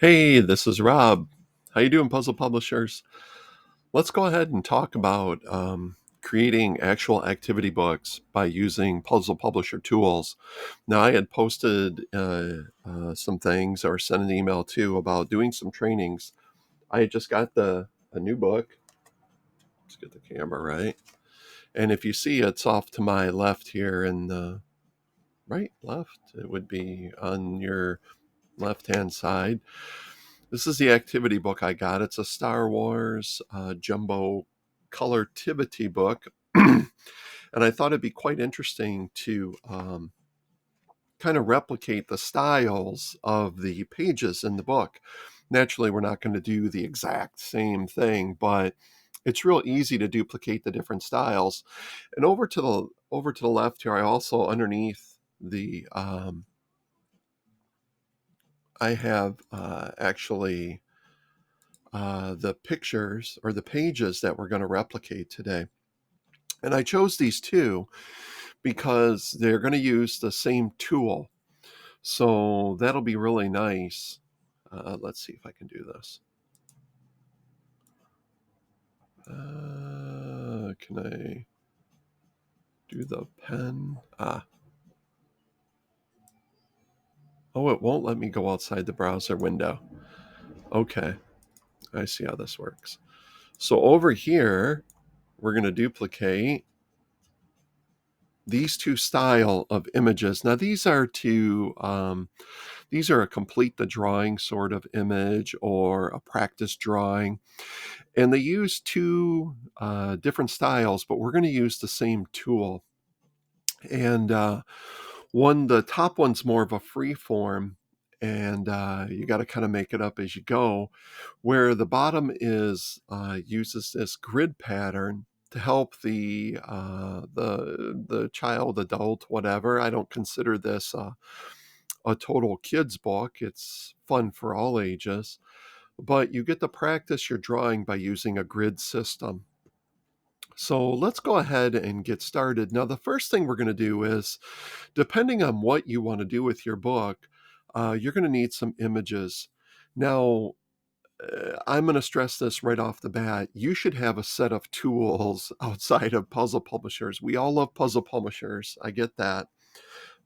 Hey, this is Rob. How you doing, Puzzle Publishers? Let's go ahead and talk about creating actual activity books by using Puzzle Publisher tools. Now, I had posted some things or sent an email too about doing some trainings. I had just got a new book. Let's get the camera right. And if you see, it's off to my left here, and right, left. It would be on your left-hand side. This is the activity book I got. It's a Star Wars jumbo colortivity book. And I thought it'd be quite interesting to kind of replicate the styles of the pages in the book. Naturally, we're not going to do the exact same thing, but it's real easy to duplicate the different styles. And over to the left here, I also underneath the I have actually the pictures or the pages that we're going to replicate today. And I chose these two because they're going to use the same tool. So that'll be really nice. Let's see if I can do this. Can I do the pen? Oh, it won't let me go outside the browser window. Okay, I see how this works. So over here, we're going to duplicate these two style of images. Now these are these are a complete the drawing sort of image or a practice drawing, and they use two different styles, but we're going to use the same tool. And the top one's more of a free form, and you got to kind of make it up as you go. Where the bottom is uses this grid pattern to help the child, adult, whatever. I don't consider this a total kids book. It's fun for all ages, but you get to practice your drawing by using a grid system. So let's go ahead and get started. Now, the first thing we're going to do is, depending on what you want to do with your book, you're going to need some images. Now, I'm going to stress this right off the bat. You should have a set of tools outside of puzzle publishers. We all love puzzle publishers. I get that.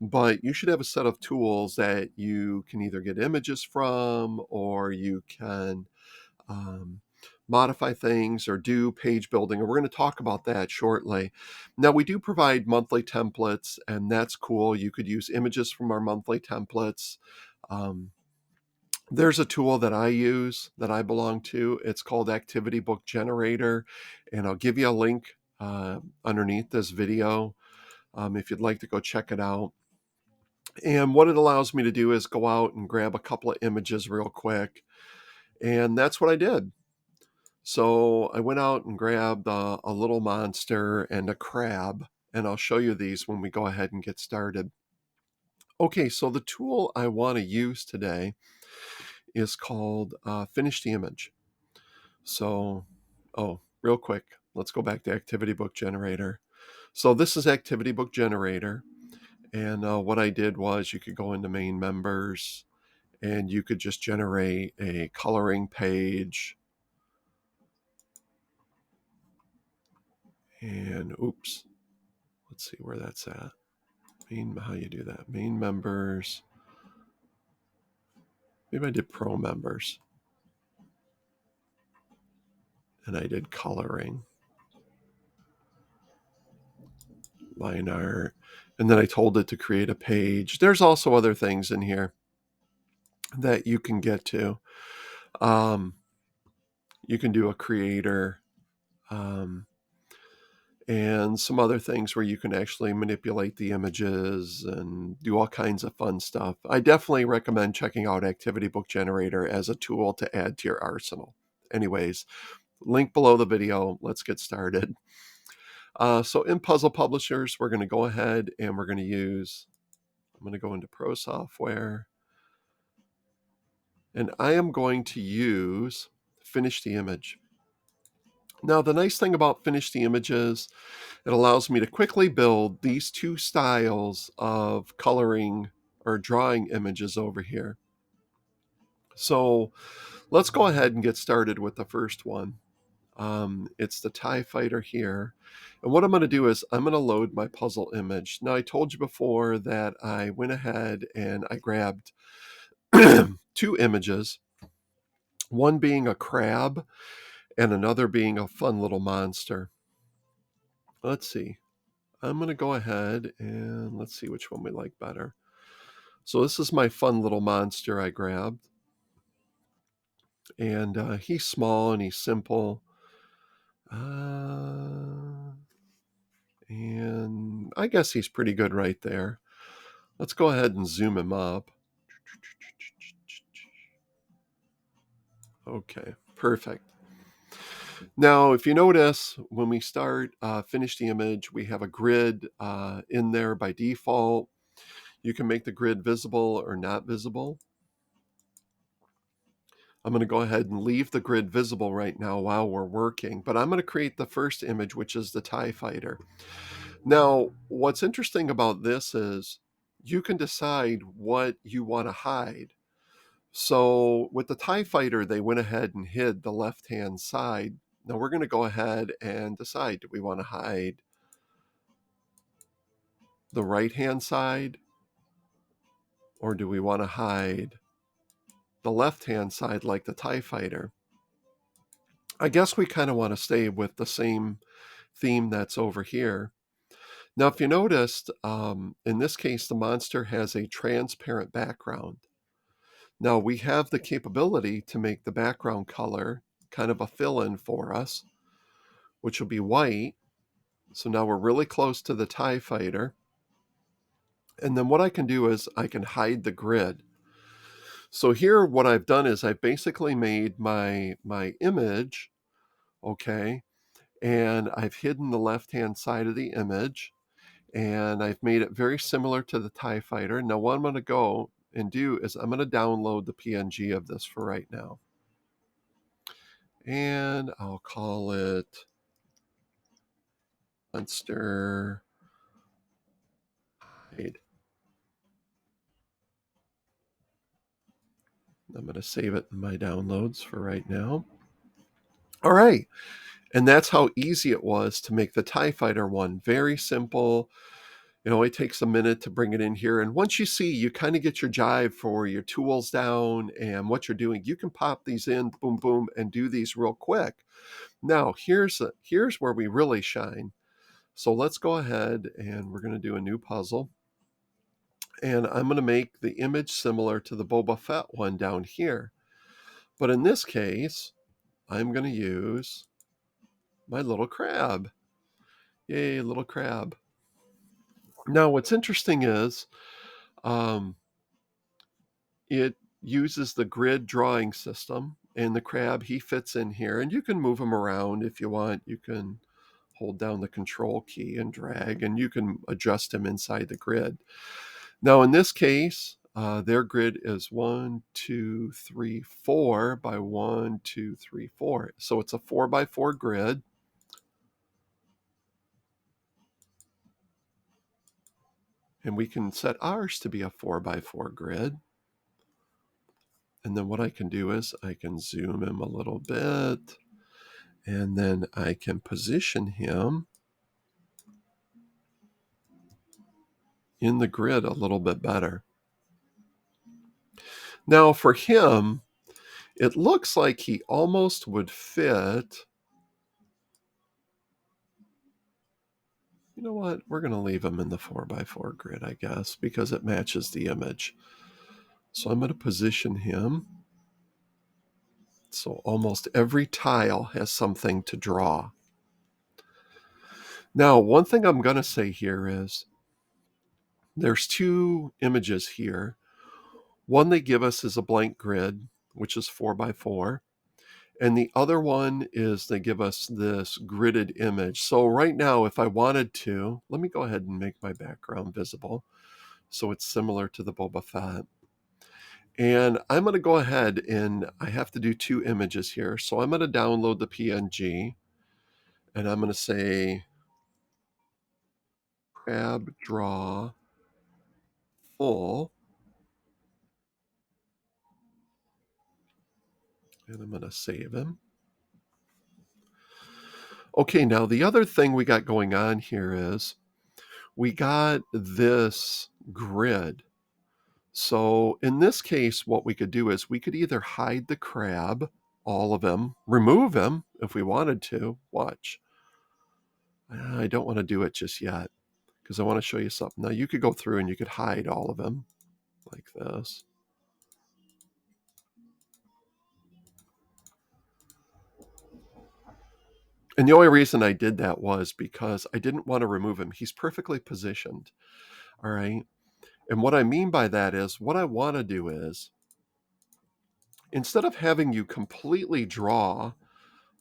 But you should have a set of tools that you can either get images from, or you can um, modify things or do page building. And we're going to talk about that shortly. Now, we do provide monthly templates, and that's cool. You could use images from our monthly templates. Um, there's a tool that I use that I belong to. It's called Activity Book Generator, and I'll give you a link underneath this video if you'd like to go check it out. And what it allows me to do is go out and grab a couple of images real quick. And that's what I did. So I went out and grabbed a little monster and a crab, and I'll show you these when we go ahead and get started. Okay, so the tool I want to use today is called Finish the Image. So, real quick, let's go back to Activity Book Generator. So this is Activity Book Generator. And what I did was you could go into main members and you could just generate a coloring page. And oops, let's see where that's at. How you do that? Main members. Maybe I did pro members. And I did coloring. Line art. And then I told it to create a page. There's also other things in here that you can get to. You can do a creator and some other things where you can actually manipulate the images and do all kinds of fun stuff. I definitely recommend checking out Activity Book Generator as a tool to add to your arsenal. Anyways, link below the video. Let's get started. So in Puzzle Publishers, we're going to go ahead and we're going to use, I'm going to go into Pro Software. And I am going to use Finish the Image. Now, the nice thing about Finish the Image is it allows me to quickly build these two styles of coloring or drawing images over here. So let's go ahead and get started with the first one. It's the TIE fighter here. And what I'm going to do is I'm going to load my puzzle image. Now, I told you before that I went ahead and I grabbed two images, one being a crab and another being a fun little monster. Let's see. I'm going to go ahead and let's see which one we like better. So this is my fun little monster I grabbed. And he's small and he's simple. And I guess he's pretty good right there. Let's go ahead and zoom him up. Okay, perfect. Now, if you notice, when we start finish the image, we have a grid in there by default. You can make the grid visible or not visible. I'm going to go ahead and leave the grid visible right now while we're working, but I'm going to create the first image, which is the TIE fighter. Now, what's interesting about this is you can decide what you want to hide. So with the TIE fighter, they went ahead and hid the left-hand side. Now we're going to go ahead and decide, do we want to hide the right-hand side or do we want to hide the left-hand side like the TIE fighter? I guess we kind of want to stay with the same theme that's over here. Now, if you noticed, in this case, the monster has a transparent background. Now, we have the capability to make the background color kind of a fill-in for us, which will be white. So now we're really close to the TIE fighter. And then what I can do is I can hide the grid. So here what I've done is I've basically made my image, okay, and I've hidden the left-hand side of the image, and I've made it very similar to the TIE fighter. Now what I'm going to go and do is I'm going to download the PNG of this for right now. And I'll call it Monster Hide. I'm going to save it in my downloads for right now. All right. And that's how easy it was to make the TIE fighter one. Very simple. It only takes a minute to bring it in here. And once you see, you kind of get your jive for your tools down and what you're doing. You can pop these in, boom, boom, and do these real quick. Now, here's where we really shine. So let's go ahead and we're going to do a new puzzle. And I'm going to make the image similar to the Boba Fett one down here. But in this case, I'm going to use my little crab. Yay, little crab. Now, what's interesting is it uses the grid drawing system, and the crab, he fits in here, and you can move him around if you want. You can hold down the control key and drag, and you can adjust him inside the grid. Now, in this case, their grid is 1, 2, 3, 4 by 1, 2, 3, 4. So it's a 4 by 4 grid. And we can set ours to be a 4 by 4 grid. And then what I can do is I can zoom him a little bit, and then I can position him in the grid a little bit better. Now for him, it looks like he almost would fit. You know what? We're going to leave him in the 4 by 4 grid, I guess, because it matches the image. So I'm going to position him. So almost every tile has something to draw. Now, one thing I'm going to say here is there's two images here. One they give us is a blank grid, which is 4 by 4. And the other one is they give us this gridded image. So right now, if I wanted to, let me go ahead and make my background visible. So it's similar to the Boba Fett. And I'm going to go ahead and I have to do two images here. So I'm going to download the PNG and I'm going to say crab draw full. And I'm going to save him. Okay, now the other thing we got going on here is we got this grid. So in this case, what we could do is we could either hide the crab, all of them, remove him if we wanted to. Watch. I don't want to do it just yet because I want to show you something. Now you could go through and you could hide all of them like this. And the only reason I did that was because I didn't want to remove him. He's perfectly positioned. All right. And what I mean by that is what I want to do is instead of having you completely draw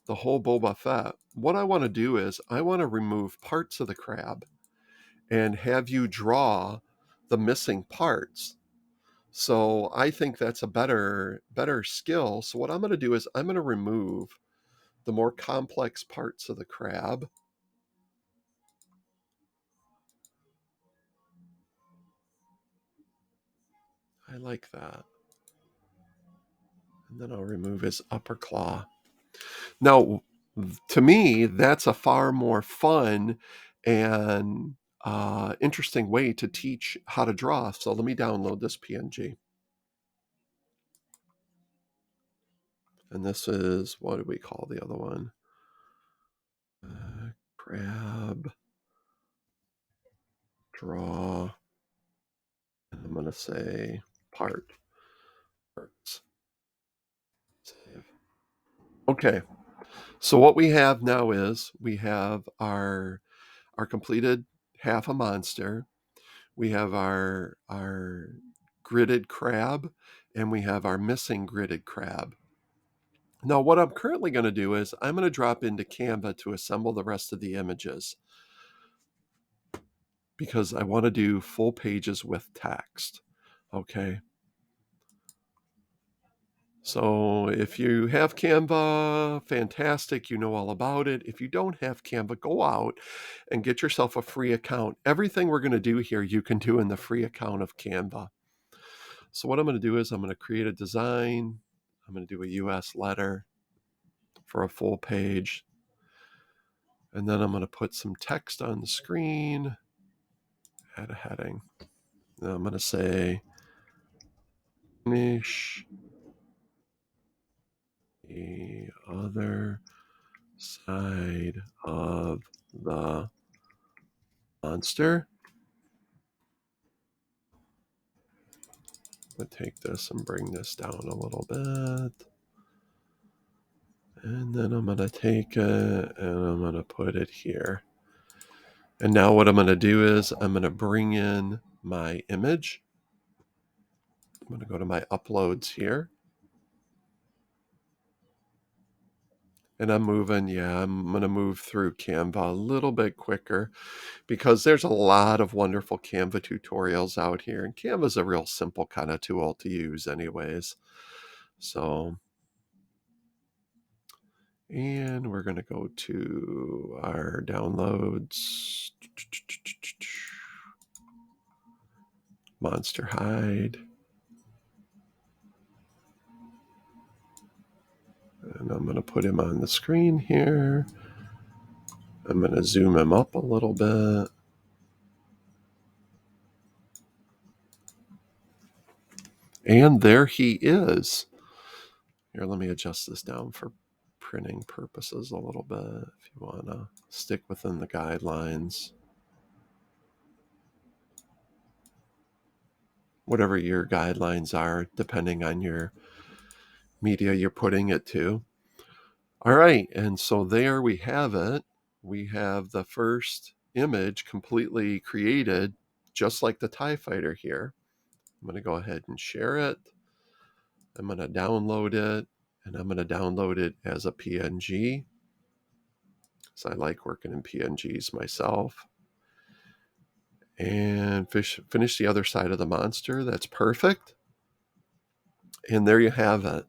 the whole Boba Fett, what I want to do is I want to remove parts of the crab and have you draw the missing parts. So I think that's a better skill. So what I'm going to do is I'm going to remove the more complex parts of the crab. I like that. And then I'll remove his upper claw. Now, to me, that's a far more fun and interesting way to teach how to draw. So let me download this PNG. And this is, what do we call the other one? Crab draw. And I'm going to say parts. Save. Okay. So what we have now is we have our completed half a monster. We have our gridded crab, and we have our missing gridded crab. Now, what I'm currently going to do is I'm going to drop into Canva to assemble the rest of the images because I want to do full pages with text. Okay. So if you have Canva, fantastic, you know all about it. If you don't have Canva, go out and get yourself a free account. Everything we're going to do here, you can do in the free account of Canva. So what I'm going to do is I'm going to create a design. I'm going to do a US letter for a full page. And then I'm going to put some text on the screen, add a heading. Now I'm going to say, finish the other side of the monster. I'm going to take this and bring this down a little bit. And then I'm going to take it and I'm going to put it here. And now what I'm going to do is I'm going to bring in my image. I'm going to go to my uploads here. And I'm going to move through Canva a little bit quicker because there's a lot of wonderful Canva tutorials out here. And Canva is a real simple kind of tool to use anyways. So, and we're going to go to our downloads. Monster Hide. And I'm going to put him on the screen here. I'm going to zoom him up a little bit. And there he is. Here, let me adjust this down for printing purposes a little bit if you want to stick within the guidelines. Whatever your guidelines are, depending on your media you're putting it to. All right, and so there we have it. We have the first image completely created, just like the TIE Fighter here. I'm going to go ahead and share it. I'm going to download it, and I'm going to download it as a PNG. So I like working in PNGs myself. And finish the other side of the monster. That's perfect. And there you have it.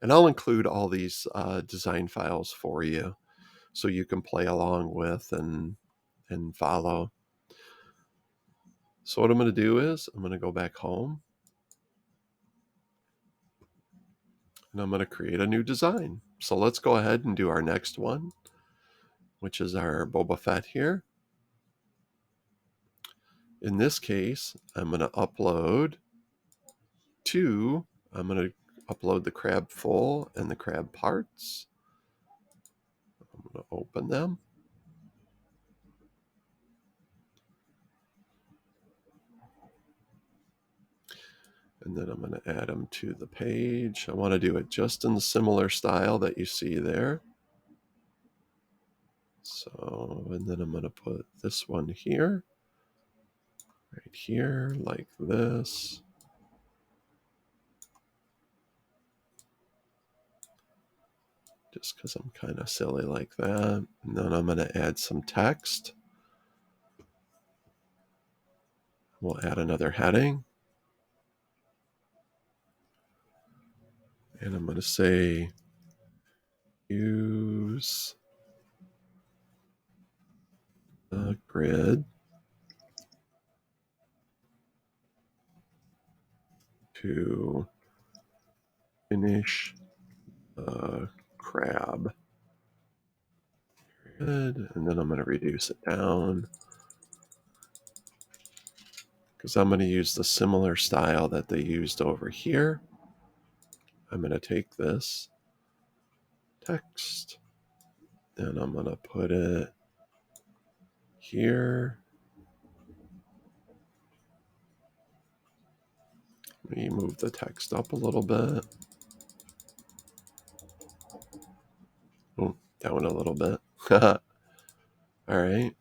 And I'll include all these design files for you so you can play along with and follow. So what I'm going to do is I'm going to go back home. And I'm going to create a new design. So let's go ahead and do our next one, which is our Boba Fett here. In this case, I'm going to upload the crab full and the crab parts. I'm going to open them. And then I'm going to add them to the page. I want to do it just in the similar style that you see there. So, and then I'm going to put this one here, right here, like this. Just because I'm kind of silly like that. And then I'm going to add some text. We'll add another heading. And I'm going to say, use the grid to finish the crab. Good. And then I'm going to reduce it down because I'm going to use the similar style that they used over here. I'm going to take this text and I'm going to put it here. Let me move the text up a little bit. Oh, down a little bit. All right.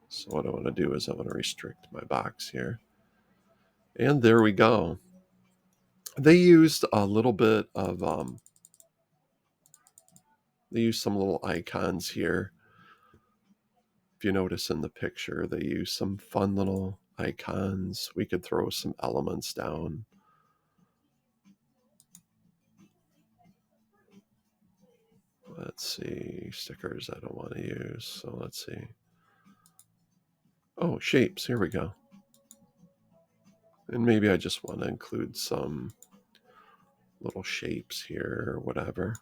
So what I want to do is I want to restrict my box here. And there we go. They used a little bit of, they used some little icons here. If you notice in the picture, they use some fun little icons. We could throw some elements down. Let's see, stickers I don't want to use. So let's see. Oh, shapes, here we go. And maybe I just want to include some little shapes here or whatever.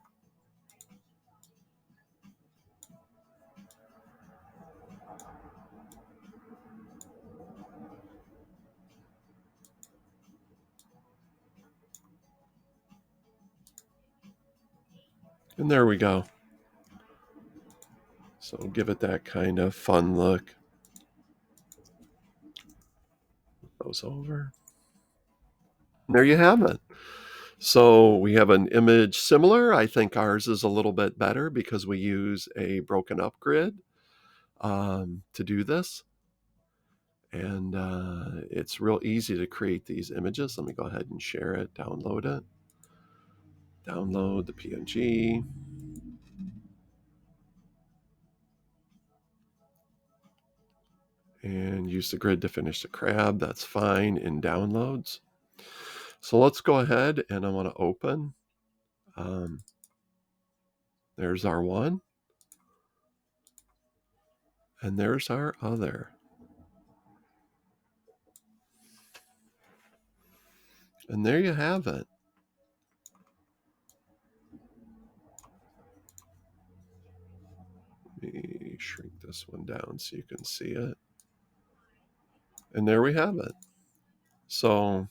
And there we go. So give it that kind of fun look. Those over. And there you have it. So we have an image similar. I think ours is a little bit better because we use a broken up grid to do this. And it's real easy to create these images. Let me go ahead and share it, download it. Download the PNG. And use the grid to finish the crab. That's fine in downloads. So let's go ahead and I want to open. There's our one. And there's our other. And there you have it. Let me shrink this one down so you can see it. And there we have it. So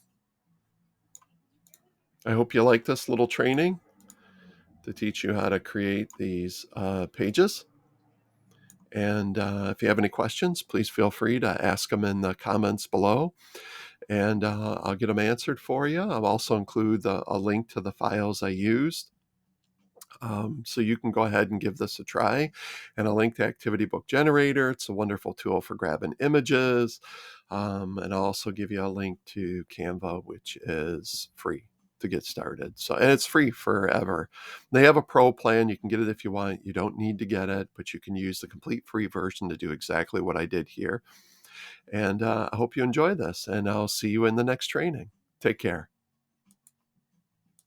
I hope you like this little training to teach you how to create these pages. And if you have any questions, please feel free to ask them in the comments below. And I'll get them answered for you. I'll also include a link to the files I used. So you can go ahead and give this a try, and a link to Activity Book Generator. It's a wonderful tool for grabbing images. And I'll also give you a link to Canva, which is free to get started. So, and it's free forever. They have a pro plan. You can get it if you want. You don't need to get it, but you can use the complete free version to do exactly what I did here. And I hope you enjoy this, and I'll see you in the next training. Take care.